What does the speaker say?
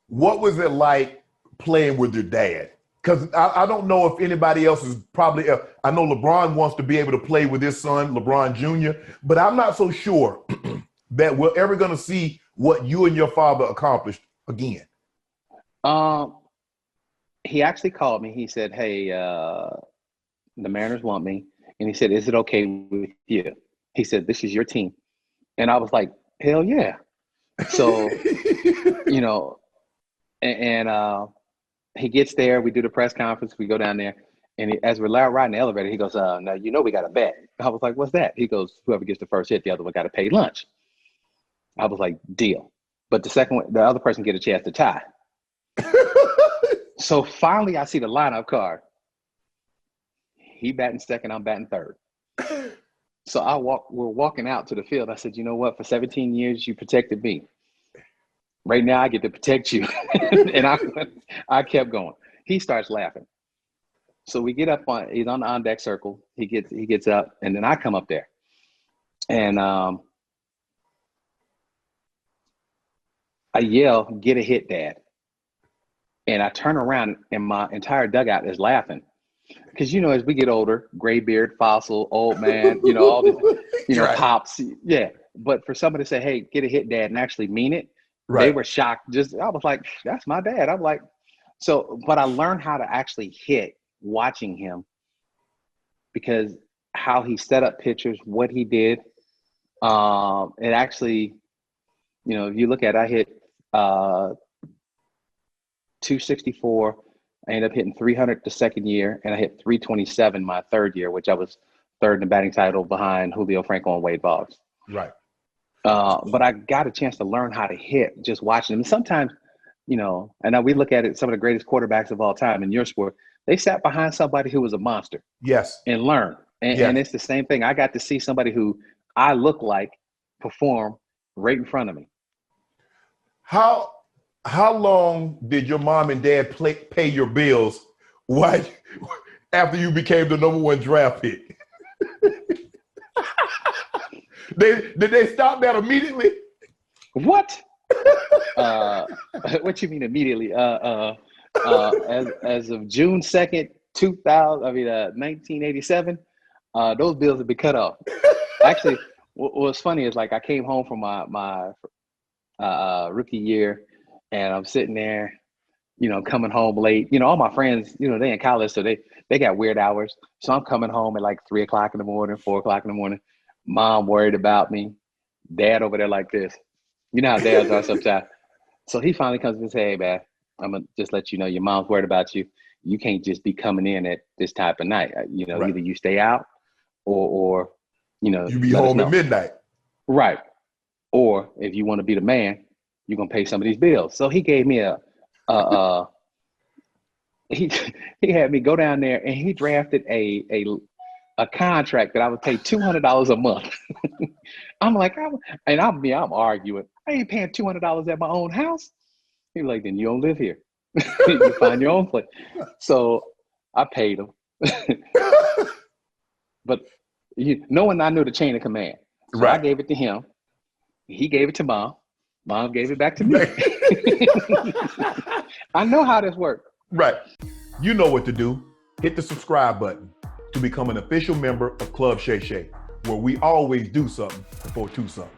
What was it like playing with your dad? Because I don't know if anybody else is probably, I know LeBron wants to be able to play with his son, LeBron Jr., but I'm not so sure that we're ever going to see what you and your father accomplished again. He actually called me. He said, hey, the Mariners want me. And he said, is it okay with you? He said, this is your team. And I was like, hell yeah. So, you know, and he gets there. We do the press conference. We go down there. And as we're riding the elevator, he goes, now, you know, we got a bet. I was like, what's that? He goes, whoever gets the first hit, the other one got to pay lunch. I was like, deal. But the other person get a chance to tie. So finally, I see the lineup card. He batting second, I'm batting third. So we're walking out to the field. I said, you know what? For 17 years, you protected me. Right now, I get to protect you. And I kept going. He starts laughing. So we get up he's on the on-deck circle. He gets up, and then I come up there. And I yell, get a hit, Dad. And I turn around, and my entire dugout is laughing. Because, you know, as we get older, gray beard, fossil, old man, you know, all this, you know, right. Pops. Yeah. But for somebody to say, hey, get a hit, Dad, and actually mean it, right. They were shocked. I was like, that's my dad. I'm like, but I learned how to actually hit watching him, because how he set up pitchers, what he did. It actually, you know, if you look at it, I hit 264. I ended up hitting 300 the second year, and I hit 327 my third year, which I was third in the batting title behind Julio Franco and Wade Boggs. Right. But I got a chance to learn how to hit just watching them. And sometimes, you know, and now we look at it, some of the greatest quarterbacks of all time in your sport, they sat behind somebody who was a monster. Yes. And learned. And it's the same thing. I got to see somebody who I look like perform right in front of me. How long did your mom and dad pay your bills after you became the #1 draft pick? Did they stop that immediately? What? What you mean immediately? As of June 2nd, 1987, those bills have been cut off. Actually, what's funny is, like, I came home from my rookie year. And I'm sitting there, you know, coming home late. You know, all my friends, you know, they in college, so they got weird hours. So I'm coming home at like 3 o'clock in the morning, 4 o'clock in the morning. Mom worried about me. Dad over there like this. You know how dads are sometimes. So he finally comes and says, hey, man, I'm going to just let you know your mom's worried about you. You can't just be coming in at this type of night. You know, right. Either you stay out or you know. You be home at midnight. Right. Or if you want to be the man, you're going to pay some of these bills. So he gave me he had me go down there, and he drafted a contract that I would pay $200 a month. I'm like, I'm arguing. I ain't paying $200 at my own house. He's like, then you don't live here. You find your own place. So I paid him. But no one I knew the chain of command. So right. I gave it to him. He gave it to Mom. Mom gave it back to me. I know how this works. Right. You know what to do. Hit the subscribe button to become an official member of Club Shay Shay, where we always do something for two something.